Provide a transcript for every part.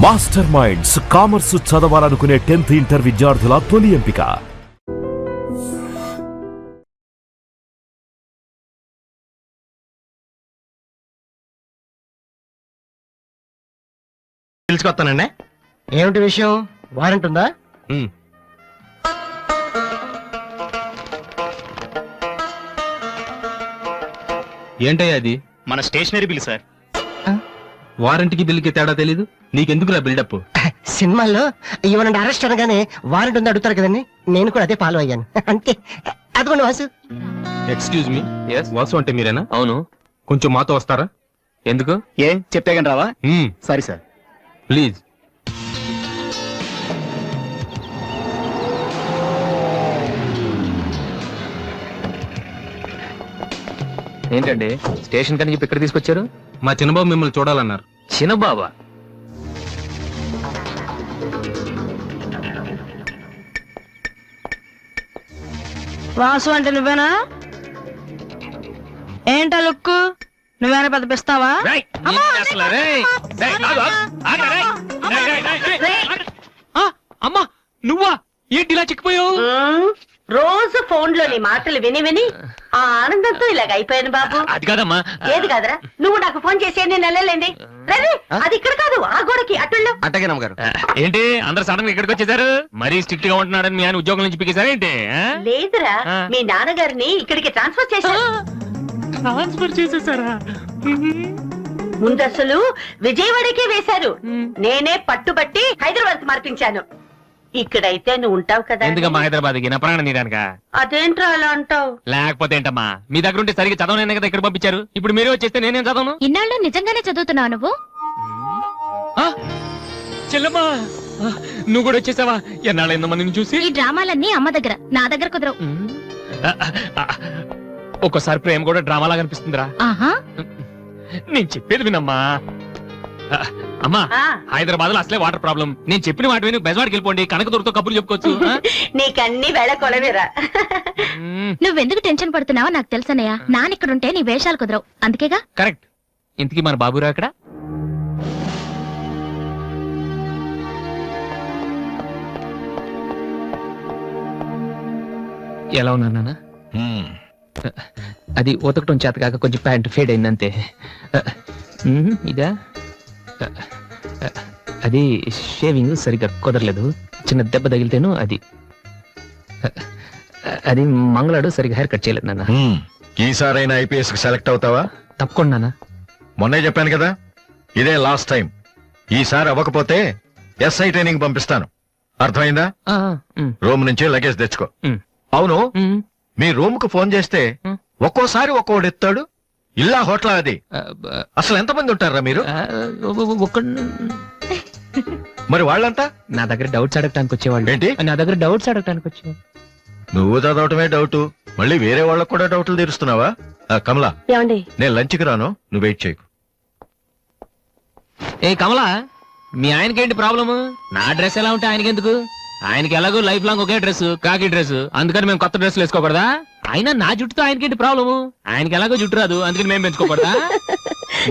Master minds commerce చదవాలనుకునే 10th inter విద్యార్థుల తొలి ఎంపిక. తెలుసుకొస్తానండి. ఏమిటి విషయం? వారెంట్ ఉందా? ఏంటయ్యా అది? మన స్టేషనరీ బిల్ సార్. వారంటీకి బిల్లుకి తేడా తెలీదు నీకెందుకులా బిల్డప్? సినిమాల్లో ఇవ్వనండి అరెస్ట్ అనగానే వారెంట్ ఉందా అడుగుతారు కదండి, నేను కూడా అదే ఫాలో అయ్యాను. అంతే. అదిగోండి వాసు. ఎక్స్క్యూజ్ మీ, వాసు అంటే మీరేనా? అవును. కొంచెం మాతో వస్తారా? ఎందుకు? ఏం చెప్తే కానీ రావా? Sorry sir. ప్లీజ్. ఏంటండి స్టేషన్ కని చెప్పి ఇక్కడ తీసుకొచ్చారు? మా చిన్నబాబు మిమ్మల్ని చూడాలన్నారు. చిన్నబాబా? వాసు అంటే నువ్వేనా? ఏంటా లుక్కు? నువ్వేనా పెద్ద పిస్తావా? అమ్మా నువ్వా? ఏంటి ఇలా చిక్కిపోయావు? రోజు ఫోన్ లోని మాటలు విని విని ఆ ఆనందంతో ఇలాగ అయిపోయాను బాబు. అది కాదమ్మా. ఏది కాదరా? నువ్వు నాకు ఫోన్ చేసి నేను వెళ్ళలేండి. రండి, అది ఇక్కడ కాదు, ఆ గోడకి అటుళ్ళు. అట్టగే నమ్మగారు. ఏంటి అందరు సడన్ గా ఇక్కడికి వచ్చేసారు? మరీ స్ట్రిక్ట్ గా ఉంటున్నాడని మీ ఆయన ఉద్యోగం నుంచి పిగేశారా ఏంటి? లేదురా, మీ నాన్నగారిని ఇక్కడికి ట్రాన్స్ఫర్ చేశారు. ట్రాన్స్ఫర్ చేసేసారా? ముందు అసలు విజయవాడకే వేశారు. నేనే పట్టుబట్టి హైదరాబాద్ మార్పించాను. ఇక్కడైతే నువ్వు ఉంటావు కదా. ఎందుకమ్మా హైదరాబాద్ కి? నా ప్రాణం నీదానికా? అదేంట్రా అలా అంటావు? లేకపోతే ఏంటమ్మా, మీ దగ్గర ఉంటే సరిగ్గా చదవనే కదా ఇక్కడ పంపించారు. ఇప్పుడు మీరే వచ్చేస్తే నేనేం చదవను? ఇన్నాళ్ళు నిజంగానే చదువుతున్నావు నువ్వు? చెల్లమ్మా నువ్వు కూడా వచ్చేసావా? ఎన్నాళ్ళైందో మందిని చూసి. ఈ డ్రామాలన్నీ అమ్మ దగ్గర, నా దగ్గర కుదరవు. ఒక్కోసారి ప్రేమ కూడా డ్రామాలాగా అనిపిస్తుందిరా. ఆహా, నేను చెప్పేది వినమ్మా. అమ్మా హైదరాబాద్ లో అసలే వాటర్ ప్రాబ్లం. నేను చెప్పిన వాటి విని బెజవాడికి వెళ్ళిపోండి, కనకదుర్తో కబుర్లు చెప్పుకోవచ్చు. నీకన్నీ వేళ కొలవేరా. నువ్వెందుకు టెన్షన్ పడుతున్నావో నాకు తెలుసనయ్య. నానిక్కడుంటే నీ వేషాలు కుదరవు, అందుకేగా. కరెక్ట్. ఇంతకీ మన బాబురా అక్కడ? ఎలా ఉన్నా నాన్న? అది ఉతకటం చేత కాక కొంచెం ప్యాంట్ ఫేడ్ అయిందంతే. ఇదా? అది షేవింగ్ సరిగ్గా కుదరలేదు, చిన్న దెబ్బ తగిలితేను. అది మంగళాడు సరిగ్గా హెయిర్ కట్ చేయలేదు నాన్న. ఈసారైనా ఐపీఎస్ కి సెలెక్ట్ అవుతావా? తప్పకుండా నాన్న. మొన్నే చెప్పాను కదా, ఇదే లాస్ట్ టైం. ఈసారి అవ్వకపోతే ఎస్ఐ ట్రైనింగ్ పంపిస్తాను. అర్థమైందా? రూమ్ నుంచి లగేజ్ తెచ్చుకో. అవును, మీ రూమ్ కు ఫోన్ చేస్తే ఒక్కోసారి ఒక్కోడు ఎత్తాడు. ఇల్లా హోటల్ అది? అసలు ఎంతమంది ఉంటారా మీరు? మరి వాళ్ళంతా నా దగ్గర డౌట్స్ అడగటానికి వచ్చేవాళ్ళు. ఏంటి? నా దగ్గర డౌట్స్ అడగటానికి వచ్చేవాళ్ళు. నువ్వు చదవటమే డౌట్, మళ్ళీ వేరే వాళ్ళకు కూడా డౌట్లు తీరుస్తున్నావా? కమలా, ఏమండి నేను లంచ్కి రాను, నువ్వు వెయిట్ చేయకు. ఏ కమలా, మీ ఆయనకేంటి ప్రాబ్లము? నా డ్రెస్ ఎలా ఉంటే ఆయనకెందుకు? ఆయనకి ఎలాగో లైఫ్ లాంగ్ ఒకే డ్రెస్, కాకి డ్రెస్. అందుకని మేము కొత్త డ్రెస్లు వేసుకోకూడదా? అయినా నా జుట్టుతో ఆయనకేంటి ప్రాబ్లము? ఆయనకి ఎలాగో జుట్టు రాదు, అందుకని మేము పెంచుకోకూడదా?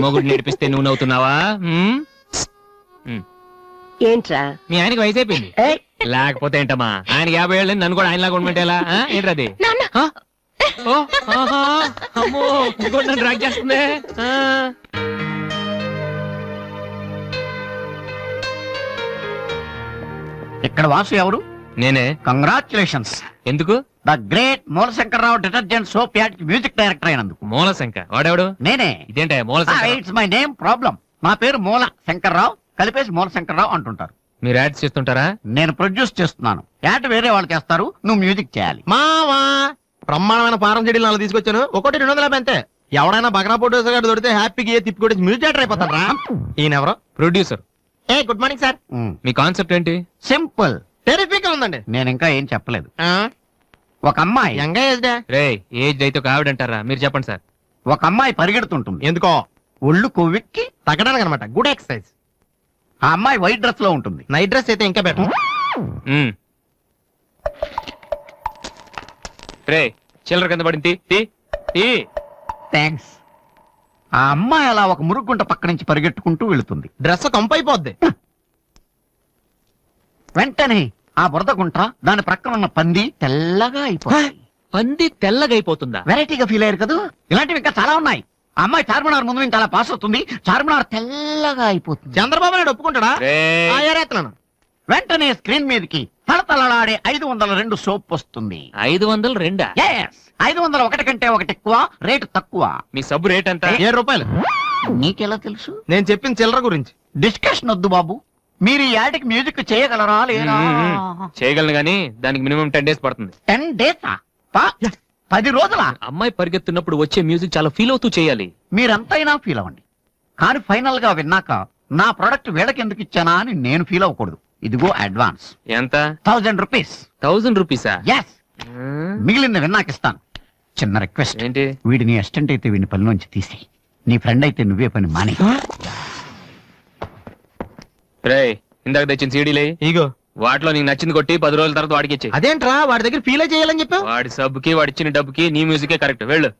మొగుడు నేర్పిస్తే నువ్వు నవ్వుతున్నావా? ఏంట్రా? మీ ఆయనకి వయసు అయిపోయింది. లేకపోతే ఏంటమ్మా, ఆయనకి 50 ఏళ్ళు, నన్ను కూడా ఆయనలాగా ఉండమంటే ఎలా? ఏంటది? అమ్మో ఇంకోటి నన్ను డ్రాక్ చేస్తుంది. ఇక్కడ వాసు ఎవరు? నేనే. కంగ్రాచులేషన్స్. ఎందుకు? The great Moolashankararao detergent soap ad కి మ్యూజిక్ డైరెక్టర్ అయినందుకు. మూలశంక వాడెవడు? నేనే. ఇదేంటే మూలశంక? It's my name problem. నా పేరు మూల శంకర్రావు, కలిపేసి మూలశంకర్రావు అంటుంటారు. మీరు యాడ్స్ చేస్తుంటారా? నేను ప్రొడ్యూస్ చేస్తున్నాను. యాడ్ వేరే వాళ్ళు చేస్తారు, నువ్వు మ్యూజిక్ చేయాలి. మావా బ్రహ్మాండమైన పారం చెడీలు నాలుగు తీసుకొచ్చాను. ఒకటి 250 అంతే. ఎవడైనా బగ్రా ఫోటోస్ గారు దొరికితే హ్యాపీగా ఏ తిప్పి మ్యూజిక్ డైరెక్టర్ అయిపోతాడు రా. ఈయనెవరో ప్రొడ్యూసర్. ఏ గుడ్ మార్నింగ్ సార్. మీ కాన్సెప్ట్ ఏంటి? సింపుల్, టెరిఫిక్ ఉందండి. నేను ఇంకా ఏం చెప్పలేదు. ఒక అమ్మాయి యంగ్ ఏజ్ రే ఏజ్ అయితే ఒక ఆవిడ అంటారా? మీరు చెప్పండి సార్. ఒక అమ్మాయి పరిగెడుతుంటుంది. ఎందుకో? ఒళ్ళు కొవ్వెక్కి తగ్గడానికి అనమాట. Good exercise. ఆ అమ్మాయి వైట్ డ్రెస్ లో ఉంటుంది. నైట్ డ్రెస్ అయితే ఇంకా బెటర్. రే చిల్లర కింద పడింది. థ్యాంక్స్. ఆ అమ్మాయి అలా ఒక మురుగుంట పక్క నుంచి పరిగెట్టుకుంటూ వెళుతుంది. డ్రెస్ కంపు అయిపోద్ది. వెంటనే ఆ బురద గుంట దాని ప్రక్కన ఉన్న పంది తెల్లగా అయిపోయింది. పంది తెల్లగా అయిపోతుందా? వెరైటీగా ఫీల్ అయ్యారు కదా. ఇలాంటివి ఇంకా చాలా ఉన్నాయి. ఆ అమ్మాయి చార్మినార్ ముందు నుంచి అలా పాస్ అవుతుంది, చార్మినార్ తెల్లగా అయిపోతుంది. చంద్రబాబు నాయుడు ఒప్పుకుంటాడా? రేయ్. ఆ, ఏరేస్తున్నాను. వెంటనే స్క్రీన్ మీదకి తళతళలాడే 502 సోప్ వస్తుంది. 502? Yes, 501 కంటే ఒకటి ఎక్కువ, రేటు తక్కువ. మీ సబ్బు రేట్ ఎంత? 7 రూపాయలు. నీకెలా తెలుసు? నేను చెప్పిన చిల్లర గురించి. డిస్కషన్ వద్దు బాబు. మీరు ఈ యాడ్కి మ్యూజిక్ చేయగలరా లేదా? చేయగలను గానీ దానికి మినిమం 10 days పడుతుంది. 10 days 10 రోజుల. అమ్మాయి పరిగెత్తున్నప్పుడు వచ్చే మ్యూజిక్ చాలా ఫీల్ అవుతూ చేయాలి. మీరంతైనా ఫీల్ అవ్వండి, కానీ ఫైనల్ గా విన్నాక నా ప్రొడక్ట్ వీళ్ళకి ఎందుకు ఇచ్చానా అని నేను ఫీల్ అవ్వకూడదు. ఇదిగో అడ్వాన్స్. ఎంత? 1000 రూపీస్. 1000 రూపీసా? ఎస్, మిగిలింది విన్నాక ఇస్తాను. చిన్న రిక్వెస్ట్, ఏంటి? వీడిని అసిస్టెంట్ అయితే వీడిని పనిలోంచి తీసి, నీ ఫ్రెండ్ అయితే నువ్వే పని మాని. రేయ్, ఇందాక తెచ్చిన సీడీలే ఇగో వాటిలో నీకు నచ్చింది కొట్టి 10 రోజుల తర్వాత వాడికి ఇచ్చే. అదేంట్రా వాడి దగ్గర ఫీల్ చేయాలని చెప్పావు? వాడి సబ్బుకి వాడిచ్చిన డబ్బుకి నీ మ్యూజికే కరెక్ట్. వెళ్ళు.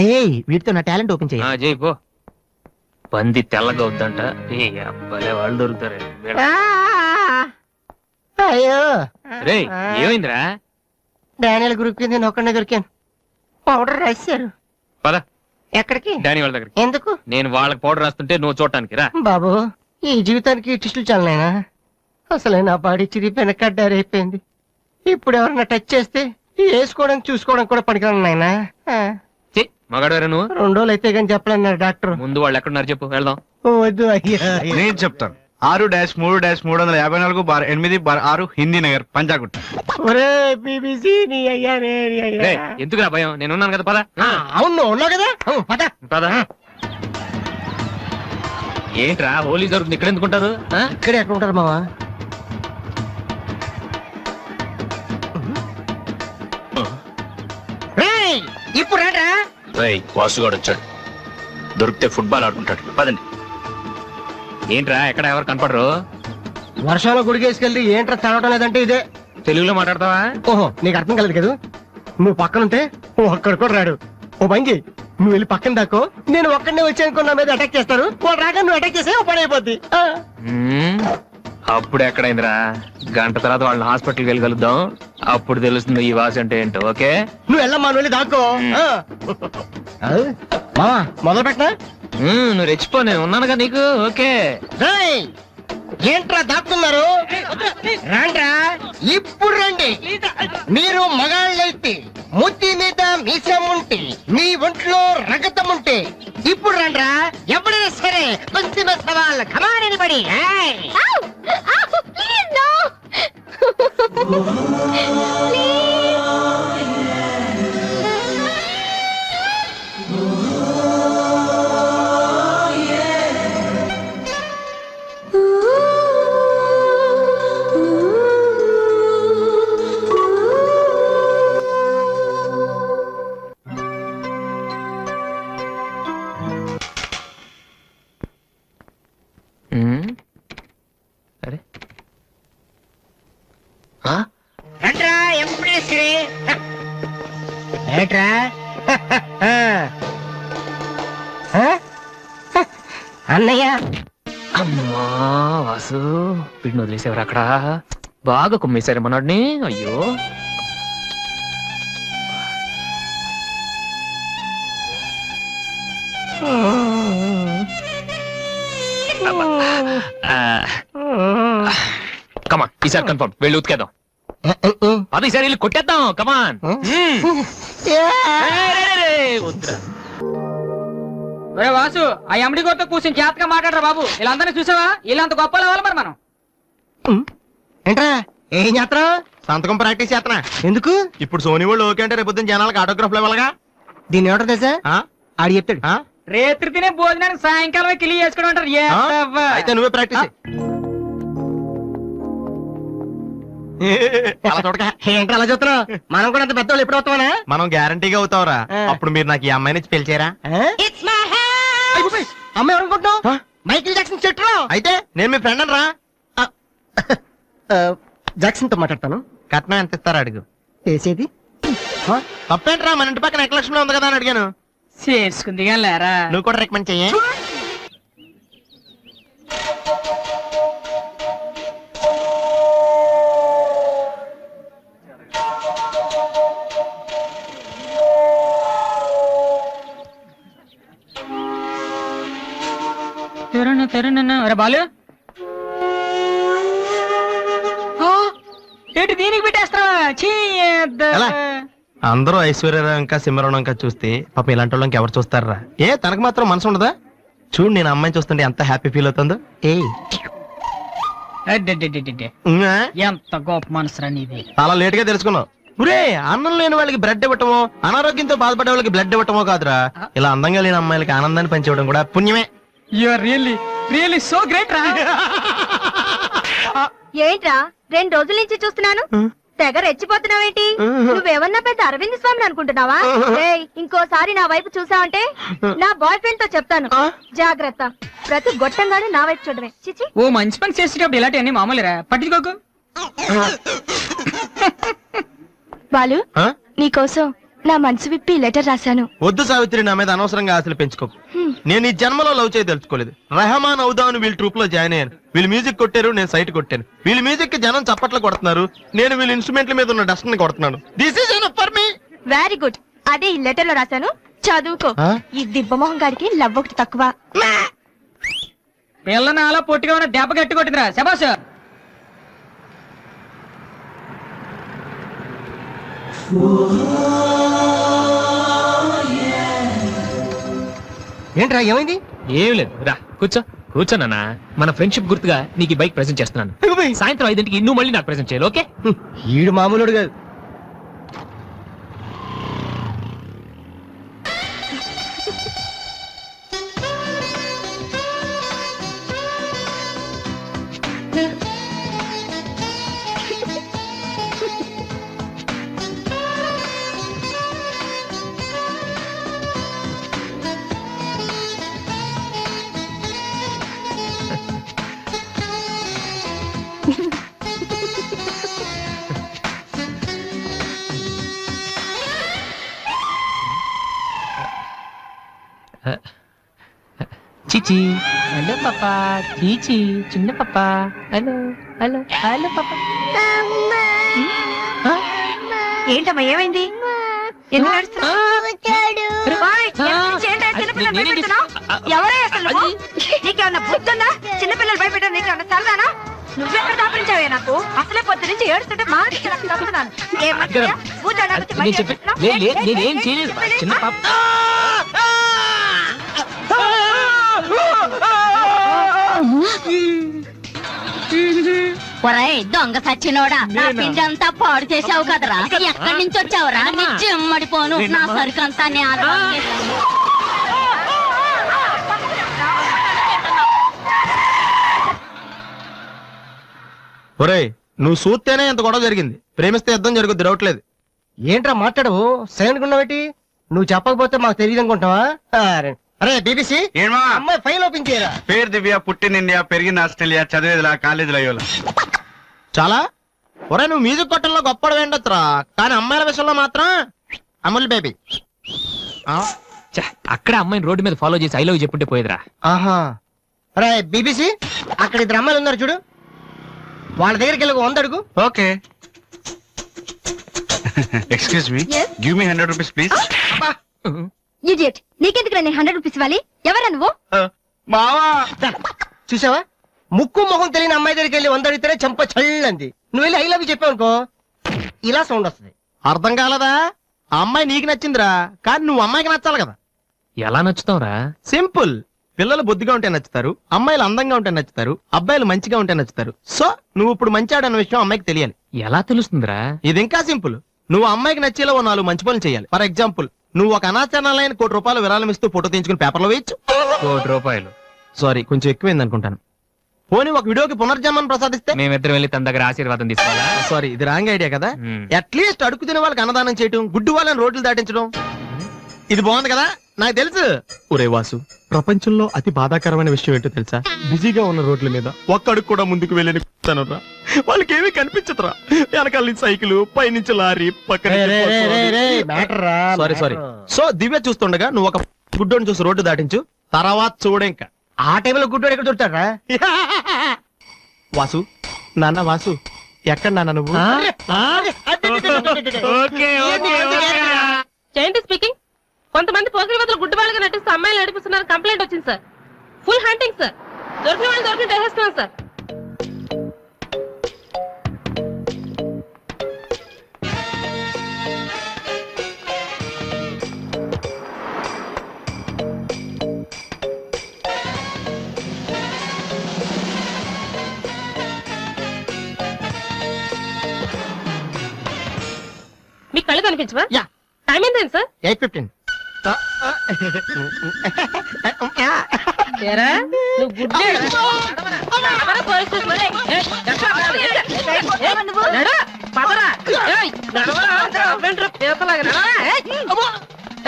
ఏయ్, వీటితో నా టాలెంట్ ఓపెన్ చేయి. చేయి పో. పంది తెల్లగా వద్దంట. ఏ అబ్బాలే వాళ్ళు దొరుకుతారు. అయ్యో, రేయ్, ఏమైందిరా? డానియల్ గ్రూప్ కింద నేను ఒక్కడే దొరికాను. పౌడర్ రాశారు. పద ఎక్కడికి? డానీ వాళ్ళ దగ్గరికి. ఎందుకు? నేను వాళ్ళకి పౌడర్ రాస్తుంటే నువ్వు చూడటానికి రా. బాబు, ఈ జీవితానికి టిస్టులు చాలనైనా. అసలే నా బాడీ చిరిగిపోయిన కడ్డారైపోయింది. ఇప్పుడు ఎవరన్నా టచ్ చేస్తే వేసుకోవడానికి చూసుకోవడానికి కూడా పనికిరాను నాయనా. మగాడవరా నువ్వు? 2 రోజులు అయితే కానీ చెప్పలేన్నారు డాక్టర్. ముందు వాళ్ళు ఎక్కడున్నారు చెప్పు, వెళ్దాం. వద్దు అయ్యా. నేను చెప్తాను. 6-3-358-6 హిందీ నగర్ పంజాగుట్ట. ఒరే బీబీసీ నీ అయ్యా నీ అయ్యా. రేయ్, ఎందుకురా భయం? నేను ఉన్నాను కదా, పద. అవును ఉన్నావు కదా, పద. పద. ఏంట్రా హోలీ జరుగుతుంది ఇక్కడ ఎందుకుంటారు? ఇక్కడే ఎక్కడ ఉంటారు మావా? ఇప్పుడు రా. వాసుగాడు వచ్చాడు. దొరికితే ఫుట్బాల్ ఆడుకుంటాడు. పదండి. ఏంట్రా ఎక్కడ ఎవరు కనపడరు? వర్షంలో గుడికేసుకెళ్ళి ఏంట్రా చదవటం లేదంటే ఇదే. తెలుగులో మాట్లాడతావా? ఓహో, నీకు అర్థం కలదు కదా. నువ్వు పక్కనుంటే ఒక్కడ కూడా రాడు. ఓ పని చెయ్యి, నువ్వు వెళ్ళి పక్కన దాకో, నేను ఒక్కడనే వచ్చానుకో నా మీద అటాక్ చేస్తారు. వాళ్ళు రాగా నువ్వు అటాక్ చేసే పని అయిపోద్ది. అప్పుడు ఎక్కడైందిరా? గంట తర్వాత వాళ్ళని హాస్పిటల్కి వెళ్ళి కలుద్దాం. అప్పుడు తెలుస్తుంది ఈ వాసి అంటే ఏంటో. ఓకే, నువ్వు వెళ్ళమ్మా, నువ్వు వెళ్ళి దాక్కో. మావా మొదలు పెట్టనా? నువ్వు రెచ్చిపో, నేను ఉన్నానుగా నీకు. ఓకే. ఏంట్రా దాక్కున్నారు? రండ్రా, ఇప్పుడు రండి. మీరు మగాళ్ళైతే, ముత్తి మీద మీసం ఉంటే, మీ ఒంట్లో రగతం ఉంటే ఇప్పుడు రండ్రా. ఎవరైనా సరే కొంచెం సవాల్ కమానని పడి. అరే, రండ్రా, ఎప్పుడే సరే. ఏట్రా అన్నయ్య? అమ్మా వాసు, వీడిని వదిలేసేవారు అక్కడ. బాగా కుమ్మేశారు మనోడిని. అయ్యో, కమాన్, ఈసారి కన్ఫర్మ్. వెళ్ళి ఉతికేద్దాం. అది ఈసారి వెళ్ళి కొట్టేద్దాం. కమాన్. వాసు, ఆ ఎమ్డి గోతో కూర్చొని జాతగా మాట్లాడరా బాబు. వీళ్ళందరినీ చూసావా? వీళ్ళంత గొప్ప అవ్వాలి మరి మనం. ఏంట్రా ఏం చేస్తారా? సంతకం ప్రాక్టీస్ చేస్తున్నా. ఎందుకు? ఇప్పుడు సోనీ వాళ్ళు ఓకే అంటే రేపు జనాలకు ఆటోగ్రాఫ్లు ఇవ్వాలగా. దీన్ని ఏమంటారు తెలుసా? ఆడి చెప్తాడు. రేత్రి తినే భోజనానికి సాయంకాలం కిలి చేసుకోవడం అంటారు. అయితే నువ్వే ప్రాక్టీస్. ఏంటి అలా చూస్తున్నావు? మనం కూడా అంత పెద్దవాళ్ళు ఎప్పుడు అవుతామనా? మనం గ్యారంటీగా అవుతావురా. అప్పుడు మీరు నాకు ఈ అమ్మాయిని పెళ్లి చేయరా? అమ్మాయి ఎవరనుకుంటున్నావు? మైకిల్ జాక్సన్ చెట్టు. అయితే నేను మీ ఫ్రెండ్ రా. జాక్సన్ తో మాట్లాడతాను. కట్నం ఎంత ఇస్తారా అడుగు. వేసేది తప్పేంట్రా? మన ఇంటి పక్కన ఎక్లక్ష్మి ఉంది కదా అని అడిగాను. చేసుకుంది లేరా? నువ్వు కూడా రికమెండ్ చెయ్యి. అరే బాలు ఏంటి దీనికి పెట్టేస్తావా? ఎలా? అందరూ ఐశ్వర్యరావు ఇంకా సిమరణం ఇంకా చూస్తే పాపం ఇలాంటి వాళ్ళకి ఎవరు చూస్తారా? ఏ తనకు మాత్రం మనసు ఉండదా? చూడు నేను అమ్మాయిని చూస్తుంటే ఎంత హ్యాపీ ఫీల్ అవుతుందో. ఎంత గొప్ప మనసురా నీది. చాలా లేట్ గా తెలుసుకున్నావు. ఒరే, అన్నం లేని వాళ్ళకి బ్లడ్ ఇవ్వటమో, అనారోగ్యంతో బాధపడే వాళ్ళకి బ్లడ్ ఇవ్వటమో కాదురా, ఇలా అందంగా లేని అమ్మాయిలకి ఆనందాన్ని పంచివ్వడం కూడా పుణ్యమే. You are really so great రా. ఏంట్రా 2 రోజుల నుంచి చూస్తున్నాను, తెగ రెచ్చిపోతున్నావేంటి? నువ్వేమన్నా పెద్ద అరవింద్ స్వామిని అనుకుంటున్నావా? ఏయ్, ఇంకోసారి నా వైపు చూసావంటే నా బాయ్ ఫ్రెండ్ తో చెప్తాను, జాగ్రత్త. ప్రతి గొట్టంగానే నా వైపు చూడవే. చిచి. ఓ మంచి పని చేసేటప్పుడు ఇలాంటివన్నీ మామూలురా, పట్టించుకోకు. బాలు, నీకోసం నా మనసు విప్పి లెటర్ రాశాను. వద్దు సావిత్రి, నా మీద అనవసరంగా ఆశలు పెంచుకోకు. నేను ఈ జన్మలో లవ్ చేయ తెలుసుకోలేదు. రెహమాన్ అవుదామని వీళ్ళ ట్రూప్ లో జాయిన్ అయ్యాను. వీళ్ళు మ్యూజిక్ కొట్టారు, నేను సైట్ కొట్టాను. వీళ్ళ మ్యూజిక్ కి జనం చప్పట్లు కొడుతున్నారు, నేను వీళ్ళ ఇన్స్ట్రుమెంట్ల మీద ఉన్న డస్ట్ ని కొడుతున్నాను. This is enough for me. Very good. అదే ఈ లెటర్ లో రాశాను, చదువుకో. ఈ దిబ్బమోహం గారికి లవ్ ఒకటి తక్కువ. పిల్లని అలా పొట్టిగా ఉన్న దెబ్బ గట్టి కొట్టిందిరా. శబాస్. ఏంట్రా ఏమైంది? ఏం లేదు, రా కూర్చోనా. మన ఫ్రెండ్షిప్ గుర్తుగా నీకు ఈ బైక్ ప్రెజెంట్ చేస్తున్నాను. సాయంత్రం 5ంటికి నువ్వు మళ్ళీ నాకు ప్రెజెంట్ చేయాలి, ఓకే? ఈడు మామూలుడు కాదు. చీచి, హలో పాపా. చీచి, చిన్న పాపా. హలో పాపా. ఏంటమ్మా, ఏమైంది? ఎందుకు ఏడుస్తున్నావ్? ఓయ్, చిన్నపిల్లలు భయపెడుతున్నావ్? ఎవరే అసలు నువ్వు? నీకేమన్నా బుద్ధుందా? చిన్నపిల్లలు భయపెట్టావు, నీకేమన్నా సరదానా? నువ్వెక్కడ దాపరించావే? నాకు అసలే పొద్దు నుంచి ఏడుస్తుంటే మా తప్పుతున్నాను. నేనేం చేయలేదు చిన్న పాప. ఒరేయ్ దొంగ సచ్చినోడా, నా పిండి అంతా పాడు చేసావు కదరా. ఎక్కడి నుంచి వచ్చావురా? నీ చెమ్మడిపోను, నా సరుకంతా ఒరే, నువ్వు చూస్తేనే ఎంత గొడవ జరిగింది. ప్రేమిస్తే యుద్ధం జరుగుద్ది, డౌట్లేదు. ఏంట్రా మాట్లాడవు? సైలెంట్ ఉన్నావేటి? నువ్వు చెప్పకపోతే మాకు తెలియదు అనుకుంటావా? అరే బీబీసీ, ఏమా అమ్మాయి ఫైల్ ఓపెన్ చేయరా. పేరు దివ్య, పుట్టిన ఇండియా, పెరిగిన ఆస్ట్రేలియా, చదివేదిలా కాలేజీలో అయ్యోలా. చాలా. ఒరే, నువ్వు మ్యూజిక్ కొట్టంలో గొప్పడు వేండొచ్చురా, కానీ అమ్మాయిల విషయంలో మాత్రం అమూల్ బేబీ. అక్కడ అమ్మాయిని రోడ్డు మీద ఫాలో చేసి ఐ లవ్ చెప్పుంటే పోయేదిరా. ఆహా. అరే బీబీసీ, అక్కడ 2 అమ్మాయిలు ఉన్నారు చూడు, వాళ్ళ దగ్గరికి వెళ్ళి 100 అడుగు. Okay. Excuse me, give me 100 rupees please. Idiot, నీకెందుకు నేను 100 రూపీస్ ఇవ్వాలి? ఎవరా నువ్వు? మావా, చూసావా, ముక్కు మొహం తెలియని అమ్మాయి దగ్గరికి వెళ్ళి 100 అడిగితేనే చంప చల్లంది. నువ్వు వెళ్ళి ఐ లవ్ యూ చెప్పావు అనుకో, ఇలా సౌండ్ వస్తుంది. అర్థం కాలదా? ఆ అమ్మాయి నీకు నచ్చిందిరా, కానీ నువ్వు అమ్మాయికి నచ్చాలి కదా. ఎలా నచ్చుతావురా? సింపుల్. పిల్లలు బొద్దుగా ఉంటే నచ్చుతారు, అమ్మాయిలు అందంగా ఉంటే నచ్చుతారు, అబ్బాయిలు మంచిగా ఉంటే నచ్చుతారు. సో నువ్వు ఇప్పుడు మంచివాడన్న విషయం అమ్మాయికి తెలియాలి. ఎలా తెలుస్తుందిరా? ఇది ఇంకా సింపుల్. నువ్వు అమ్మాయికి నచ్చేలా 4 మంచి పనులు చేయాలి. ఫర్ ఎగ్జాంపుల్, నువ్వు ఒక అనాచరణలైన ₹1,00,00,000 విరాళం ఇస్తూ ఫోటో తీయించుకుని పేపర్లో వేయచ్చు. ₹1,00,00,000? సారీ, కొంచెం ఎక్కువైంది అనుకుంటాను. పోనీ ఒక వీడియోకి పునర్జన్మను ప్రసాదిస్తే? మేమిద్దరం వెళ్ళి తన దగ్గర ఆశీర్వాదం తీసుకోవాలా? సారీ, ఇది రాంగ్ ఐడియా కదా. అట్లీస్ట్ అడుగు తినే వాళ్ళకి అన్నదానం చేయటం, గుడ్డు వాళ్ళని రోడ్లు దాటించడం, ఇది బాగుంది కదా. నాకు తెలుసు. ఒరే వాసు, ప్రపంచంలో అతి బాధాకరమైన విషయం ఏంటో తెలుసా? బిజీగా ఉన్న రోడ్ల మీద ఒక్క అడుగు కూడా ముందుకు వెళ్ళని కూర్చున్నారా, వాళ్ళకి ఏమీ కనిపించదురా. వెనకాల నుంచి సైకిల్, పైనుంచి లారీ, పక్కన. సారీ. సో దివ్య చూస్తుండగా నువ్వు ఒక గుడ్డోని చూసి రోడ్డు దాటించు, తర్వాత చూడే. ఇంకా ఆ టైంలో గుడ్డోడు ఎక్కడ దొరుకుతాడా? వాసు, నాన్న వాసు, ఎక్కడ నాన్న నువ్వు? జయంతి స్పీకింగ్. కొంతమంది పోకిరి వదలు గుడ్డి వాళ్ళగా నటిస్తూ అమ్మాయిలు నడిపిస్తున్నారు, కంప్లైంట్ వచ్చింది సార్. Full hunting sir. దొరికిన వాళ్ళు దొరికిన వేసేస్తున్నాం సార్. మీ కళ్ళు కనిపించవా? యా. టైం ఏంటండి సార్? 8:15. ఏరా, నువ్వు గుడ్డే పోలీస్ స్టేషన్ లో, ఏయ్, ఎక్కడ పడాలి? ఏయ్, నడు, పదరా. ఏయ్, నడవరా, అవ్వేంట్రా, పీతలాగా నడవరా. ఏయ్, అమ్మో.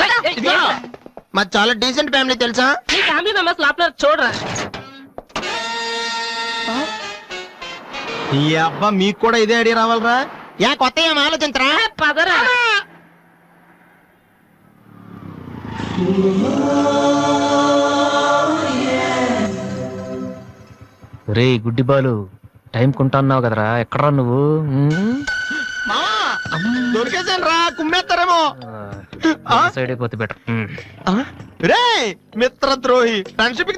ఏయ్, ఇదిగో, మాది చాలా డీసెంట్ ఫ్యామిలీ తెలుసా? మీ ఫ్యామిలీ మెంబర్స్ లోపల చూడరా. ఈ అబ్బా మీకు కూడా ఇదే ఐడియా రావాలరా? యా కొత్త ఏం ఆలోచించరా? పదరా. రే గుడ్డి బాలు, టైం కొంటున్నావు కదరా, ఎక్కడరా నువ్వు? దొరికేసాను రా, కుమ్మేస్తారేమో. సైడ్ అయిపోతే బెటర్. రే మిత్రద్రోహి, ఫ్రెండ్షిప్